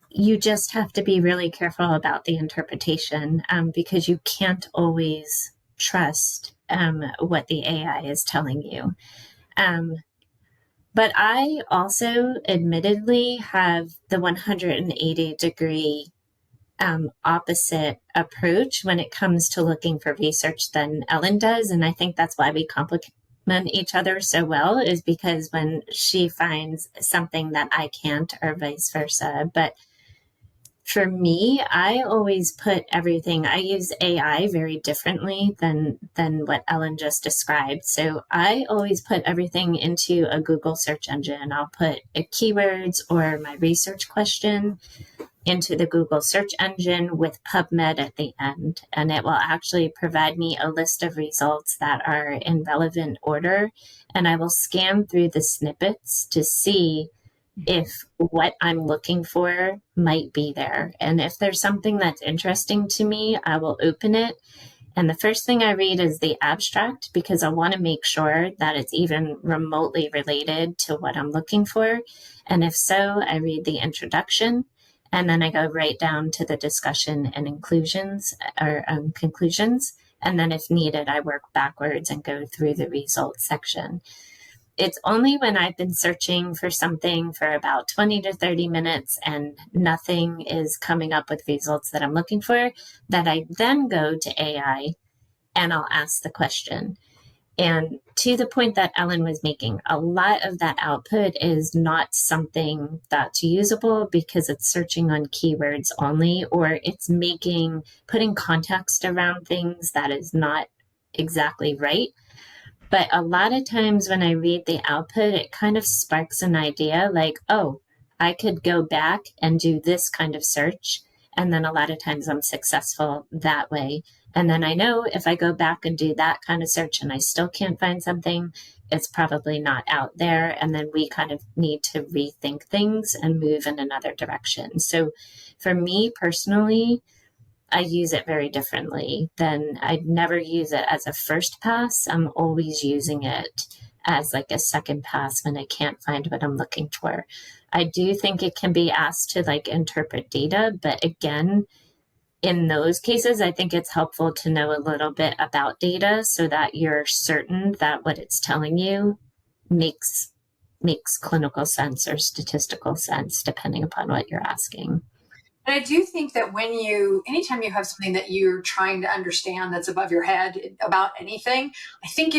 You just have to be really careful about the interpretation because you can't always trust what the AI is telling you. But I also admittedly have the 180-degree opposite approach when it comes to looking for research than Ellen does. And I think that's why we complement each other so well, is because when she finds something that I can't, or vice versa. But for me, I always put everything, I use AI very differently than what Ellen just described. So I always put everything into a Google search engine. I'll put keywords or my research question into the Google search engine with PubMed at the end. And it will actually provide me a list of results that are in relevant order. And I will scan through the snippets to see if what I'm looking for might be there. And if there's something that's interesting to me, I will open it. And the first thing I read is the abstract, because I want to make sure that it's even remotely related to what I'm looking for. And if so, I read the introduction. And then I go right down to the discussion and inclusions or conclusions. And then if needed, I work backwards and go through the results section. It's only when I've been searching for something for about 20 to 30 minutes and nothing is coming up with results that I'm looking for that I then go to AI and I'll ask the question. And to the point that Ellen was making, a lot of that output is not something that's usable because it's searching on keywords only, or it's putting context around things that is not exactly right. But a lot of times when I read the output, it kind of sparks an idea like, oh, I could go back and do this kind of search. And then a lot of times I'm successful that way. And then I know if I go back and do that kind of search and I still can't find something, it's probably not out there. And then we kind of need to rethink things and move in another direction. So for me personally, I use it very differently. I'd never use it as a first pass. I'm always using it as like a second pass when I can't find what I'm looking for. I do think it can be asked to like interpret data, but again, in those cases, I think it's helpful to know a little bit about data so that you're certain that what it's telling you makes clinical sense or statistical sense, depending upon what you're asking. And I do think that anytime you have something that you're trying to understand that's above your head about anything, I think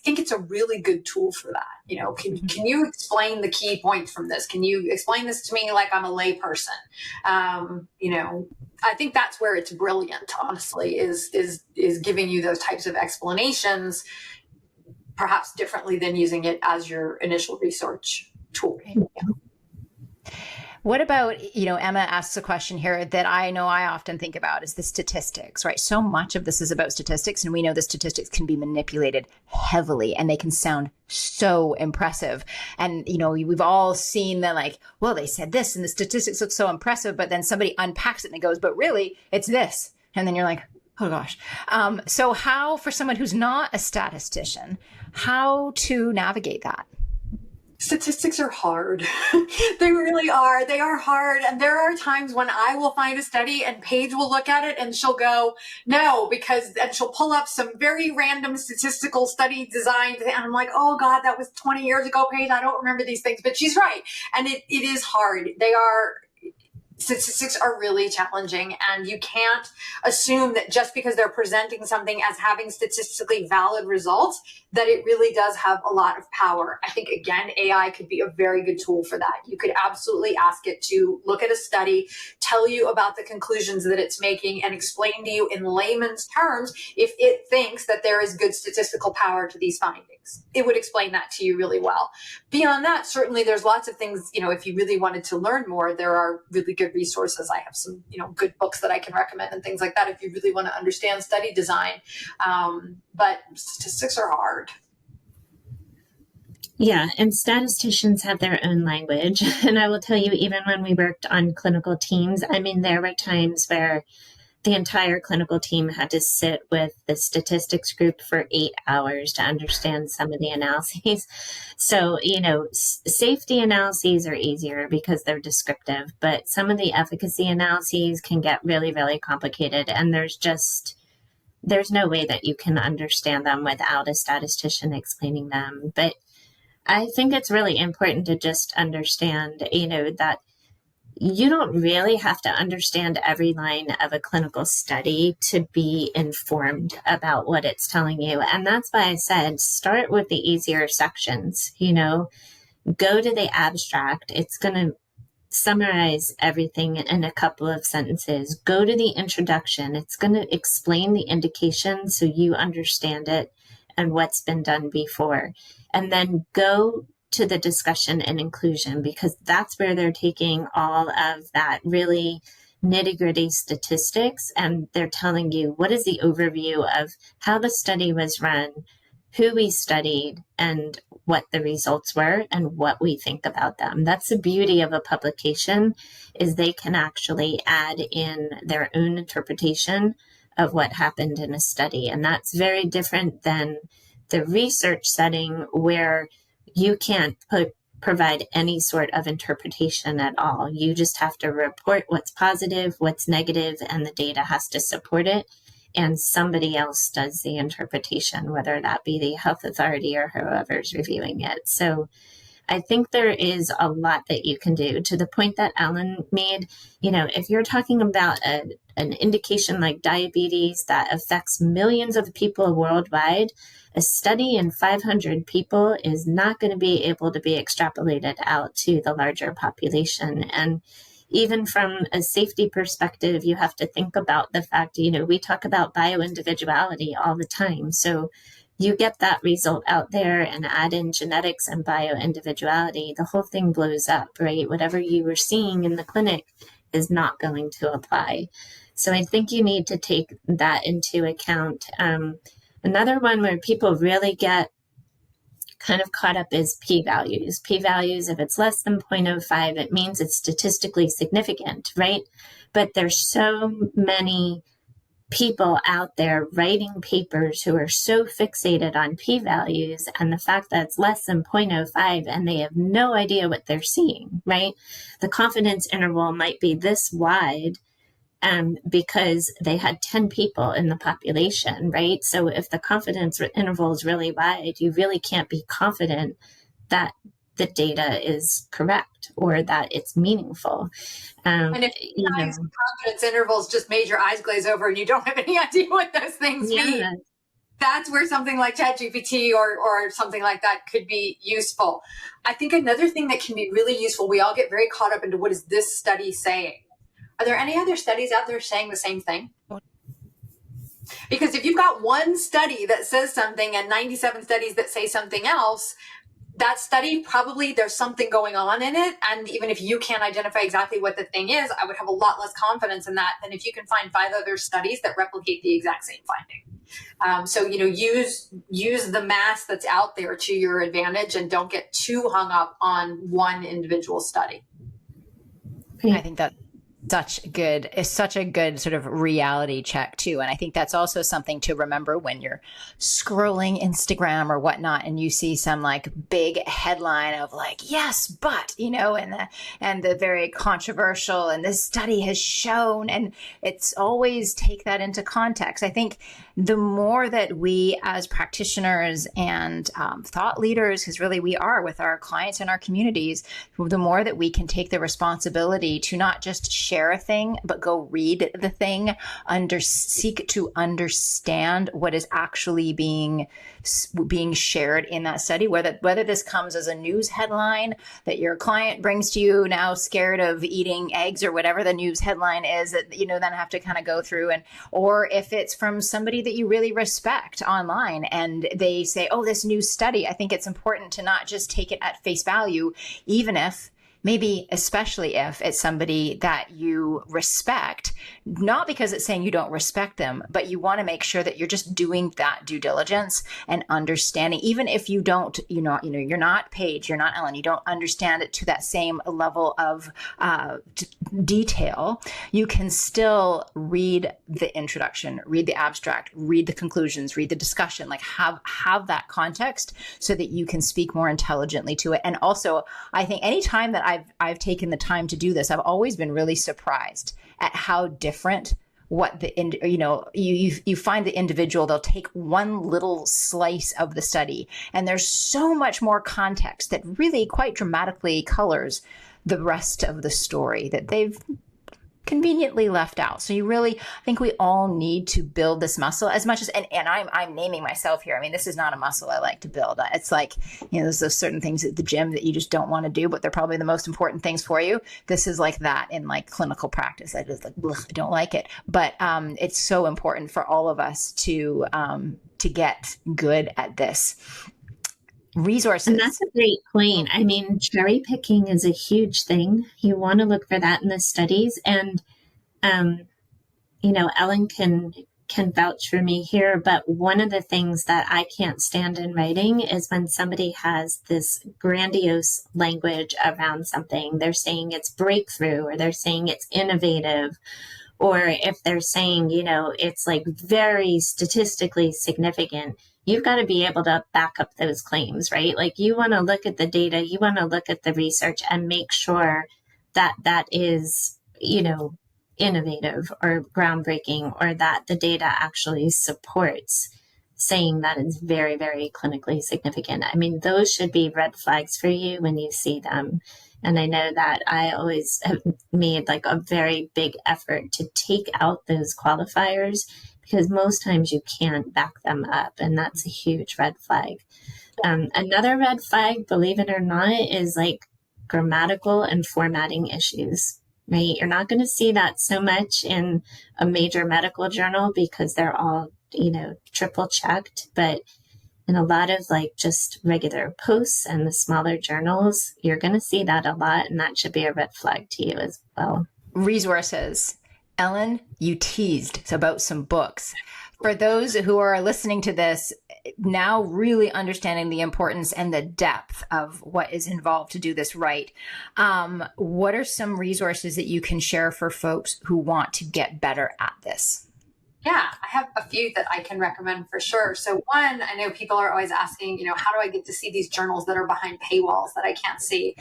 it's a really good tool for that. You know, can you explain the key points from this? Can you explain this to me like I'm a lay person? You know, I think that's where it's brilliant, honestly, is giving you those types of explanations, perhaps differently than using it as your initial research tool. Yeah. What about, Emma asks a question here that I know I often think about is the statistics, right? So much of this is about statistics, and we know the statistics can be manipulated heavily and they can sound so impressive. And, we've all seen the like, well, they said this and the statistics look so impressive, but then somebody unpacks it and it goes, but really it's this. And then you're like, oh gosh. So how, for someone who's not a statistician, how to navigate that? Statistics are hard. They really are. They are hard. And there are times when I will find a study and Paige will look at it and she'll go, no, and she'll pull up some very random statistical study design. And I'm like, oh God, that was 20 years ago, Paige. I don't remember these things, but she's right. And it is hard. Statistics are really challenging, and you can't assume that just because they're presenting something as having statistically valid results, that it really does have a lot of power. I think, again, AI could be a very good tool for that. You could absolutely ask it to look at a study, tell you about the conclusions that it's making, and explain to you in layman's terms if it thinks that there is good statistical power to these findings. It would explain that to you really well. Beyond that, certainly there's lots of things, if you really wanted to learn more, there are really good resources. I have some, good books that I can recommend and things like that if you really want to understand study design. But statistics are hard. Yeah, and statisticians have their own language. And I will tell you, even when we worked on clinical teams, there were times where the entire clinical team had to sit with the statistics group for 8 hours to understand some of the analyses. So, safety analyses are easier because they're descriptive, but some of the efficacy analyses can get really, really complicated. And there's no way that you can understand them without a statistician explaining them. But I think it's really important to just understand, that you don't really have to understand every line of a clinical study to be informed about what it's telling you. And that's why I said, start with the easier sections, go to the abstract. It's going to summarize everything in a couple of sentences. Go to the introduction. It's going to explain the indication so you understand it and what's been done before. And then go to the discussion and inclusion, because that's where they're taking all of that really nitty-gritty statistics, and they're telling you what is the overview of how the study was run, who we studied, and what the results were, and what we think about them. That's the beauty of a publication, is they can actually add in their own interpretation of what happened in a study. And that's very different than the research setting, where you can't provide any sort of interpretation at all. You just have to report what's positive, what's negative, and the data has to support it. And somebody else does the interpretation, whether that be the health authority or whoever's reviewing it. So I think there is a lot that you can do. To the point that Ellen made, if you're talking about an indication like diabetes that affects millions of people worldwide, a study in 500 people is not going to be able to be extrapolated out to the larger population. And even from a safety perspective, you have to think about the fact, we talk about bioindividuality all the time. So you get that result out there and add in genetics and bioindividuality, the whole thing blows up, right? Whatever you were seeing in the clinic is not going to apply. So I think you need to take that into account. Another one where people really get kind of caught up is p-values. P-values, if it's less than 0.05, it means it's statistically significant, right? But there's so many people out there writing papers who are so fixated on p-values and the fact that it's less than 0.05 and they have no idea what they're seeing, right? The confidence interval might be this wide because they had 10 people in the population, right? So if the confidence interval is really wide, you really can't be confident that the data is correct or that it's meaningful. And if confidence intervals just made your eyes glaze over and you don't have any idea what those things mean, that's where something like ChatGPT or something like that could be useful. I think another thing that can be really useful, we all get very caught up into what is this study saying? Are there any other studies out there saying the same thing? Because if you've got one study that says something and 97 studies that say something else, that study, probably there's something going on in it. And even if you can't identify exactly what the thing is, I would have a lot less confidence in that than if you can find 5 other studies that replicate the exact same finding. So, use the mass that's out there to your advantage and don't get too hung up on one individual study. I think that is such a good sort of reality check too. And I think that's also something to remember when you're scrolling Instagram or whatnot and you see some like big headline of like, yes, but, and the very controversial, and this study has shown, and it's always take that into context. I think the more that we as practitioners and thought leaders, because really we are with our clients and our communities, the more that we can take the responsibility to not just share a thing, but go read the thing, seek to understand what is actually being shared in that study, whether this comes as a news headline that your client brings to you now scared of eating eggs or whatever the news headline is that, then have to kind of go through, or if it's from somebody that you really respect online and they say, oh, this new study, I think it's important to not just take it at face value, even if maybe especially if it's somebody that you respect, not because it's saying you don't respect them, but you want to make sure that you're just doing that due diligence and understanding, even if you don't, you're not Paige, you're not Ellen, you don't understand it to that same level of detail, you can still read the introduction, read the abstract, read the conclusions, read the discussion, like have that context so that you can speak more intelligently to it. And also, I think anytime that I've taken the time to do this, I've always been really surprised at how different you find the individual, they'll take one little slice of the study and there's so much more context that really quite dramatically colors the rest of the story that they've conveniently left out. So you really, I think we all need to build this muscle as much as, and I'm naming myself here. I mean, this is not a muscle I like to build. It's like, there's those certain things at the gym that you just don't want to do, but they're probably the most important things for you. This is like that in like clinical practice. I just like, I don't like it, but it's so important for all of us to get good at this. Resources. And that's a great point. I mean, cherry picking is a huge thing. You want to look for that in the studies. And, Ellen can vouch for me here, but one of the things that I can't stand in writing is when somebody has this grandiose language around something. They're saying it's breakthrough, or they're saying it's innovative, or if they're saying, it's like very statistically significant. You've got to be able to back up those claims, right? Like you want to look at the data, you want to look at the research and make sure that that is, innovative or groundbreaking, or that the data actually supports saying that it's very, very clinically significant. I mean, those should be red flags for you when you see them. And I know that I always have made like a very big effort to take out those qualifiers, because most times you can't back them up. And that's a huge red flag. Another red flag, believe it or not, is like grammatical and formatting issues, right? You're not going to see that so much in a major medical journal because they're all, triple checked. But in a lot of like just regular posts and the smaller journals, you're going to see that a lot. And that should be a red flag to you as well. Resources. Ellen, you teased about some books. For those who are listening to this, now really understanding the importance and the depth of what is involved to do this right, what are some resources that you can share for folks who want to get better at this? Yeah, I have a few that I can recommend for sure. So one, I know people are always asking, how do I get to see these journals that are behind paywalls that I can't see?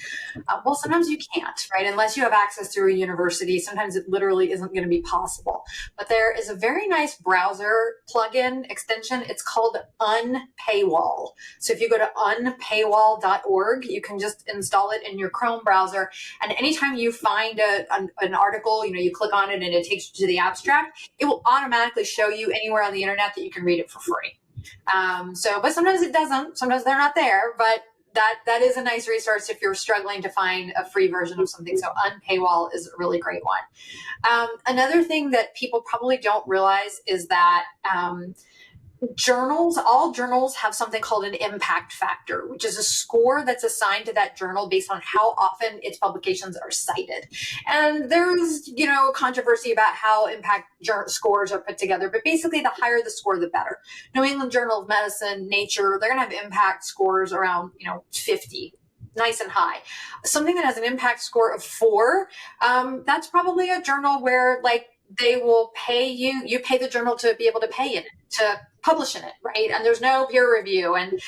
Well, sometimes you can't, right? Unless you have access through a university, sometimes it literally isn't going to be possible. But there is a very nice browser plugin extension. It's called Unpaywall. So if you go to unpaywall.org, you can just install it in your Chrome browser. And anytime you find an article, you click on it and it takes you to the abstract, it will automatically show you anywhere on the internet that you can read it for free. But sometimes it doesn't. Sometimes they're not there. But that is a nice resource if you're struggling to find a free version of something. So Unpaywall is a really great one. Another thing that people probably don't realize is that all journals have something called an impact factor, which is a score that's assigned to that journal based on how often its publications are cited. And there's, controversy about how impact scores are put together, but basically the higher the score, the better. New England Journal of Medicine, Nature, they're going to have impact scores around, 50. Nice and high. Something that has an impact score of 4, that's probably a journal where they will pay you pay the journal to be able to pay in it, to publish in it, right? And there's no peer review, and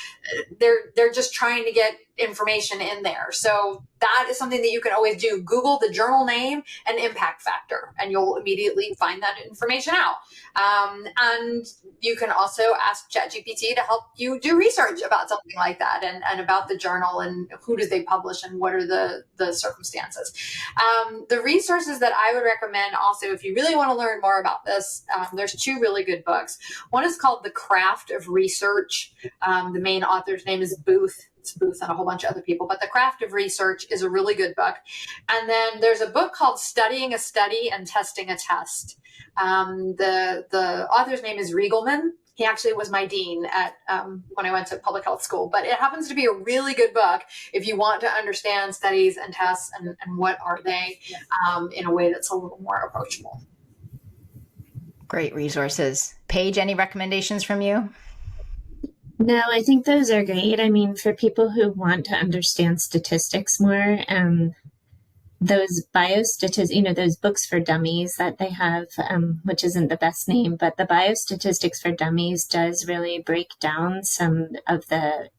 they're just trying to get information in there. So that is something that you can always do. Google the journal name and impact factor, and you'll immediately find that information out. And you can also ask ChatGPT to help you do research about something like that, and about the journal and who do they publish and what are the circumstances. The resources that I would recommend also, if you really want to learn more about this, there's 2 really good books. One is called The Craft of Research. The main author's name is Booth. It's Booth and a whole bunch of other people, but The Craft of Research is a really good book. And then there's a book called Studying a Study and Testing a Test. The author's name is Riegelman. He actually was my dean at when I went to public health school, but it happens to be a really good book if you want to understand studies and tests and what are they in a way that's a little more approachable. Great resources. Paige, any recommendations from you? No, I think those are great. I mean, for people who want to understand statistics more, those biostatistics, those books for dummies that they have, which isn't the best name, but the Biostatistics for Dummies does really break down some of the,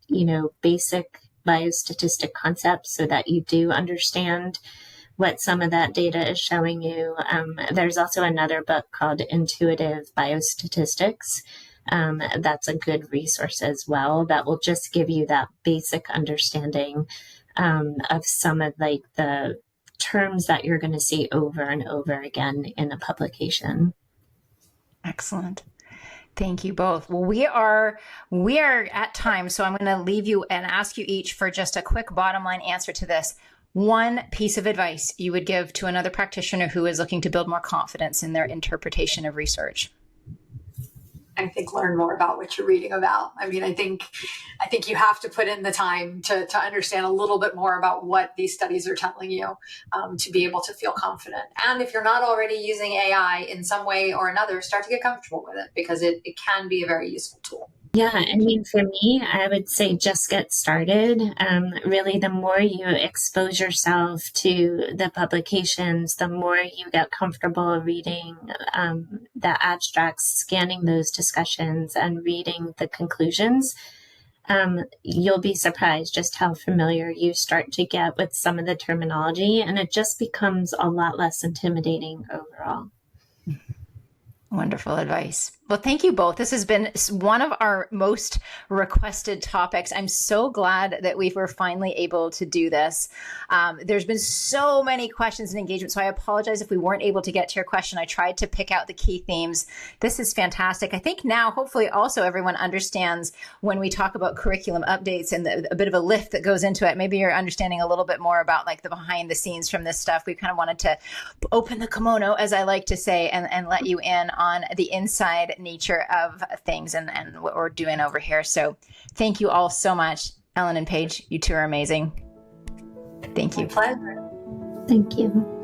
basic biostatistic concepts so that you do understand what some of that data is showing you. There's also another book called Intuitive Biostatistics. That's a good resource as well that will just give you that basic understanding of some of the terms that you're going to see over and over again in a publication. Excellent. Thank you both. Well, we are at time, so I'm going to leave you and ask you each for just a quick bottom line answer to this. One piece of advice you would give to another practitioner who is looking to build more confidence in their interpretation of research. I think learn more about what you're reading about. I mean, I think you have to put in the time to understand a little bit more about what these studies are telling you, to be able to feel confident. And if you're not already using AI in some way or another, start to get comfortable with it, because it can be a very useful tool. Yeah, I mean, for me, I would say just get started. Really, the more you expose yourself to the publications, the more you get comfortable reading the abstracts, scanning those discussions, and reading the conclusions. You'll be surprised just how familiar you start to get with some of the terminology, and it just becomes a lot less intimidating overall. Wonderful advice. Well, thank you both. This has been one of our most requested topics. I'm so glad that we were finally able to do this. There's been so many questions and engagement, so I apologize if we weren't able to get to your question. I tried to pick out the key themes. This is fantastic. I think now, hopefully, also everyone understands when we talk about curriculum updates and a bit of a lift that goes into it. Maybe you're understanding a little bit more about like the behind the scenes from this stuff. We kind of wanted to open the kimono, as I like to say, and let you in on the inside nature of things and what we're doing over here. So thank you all so much. Ellen and Paige, you two are amazing. Thank you. My pleasure. Thank you.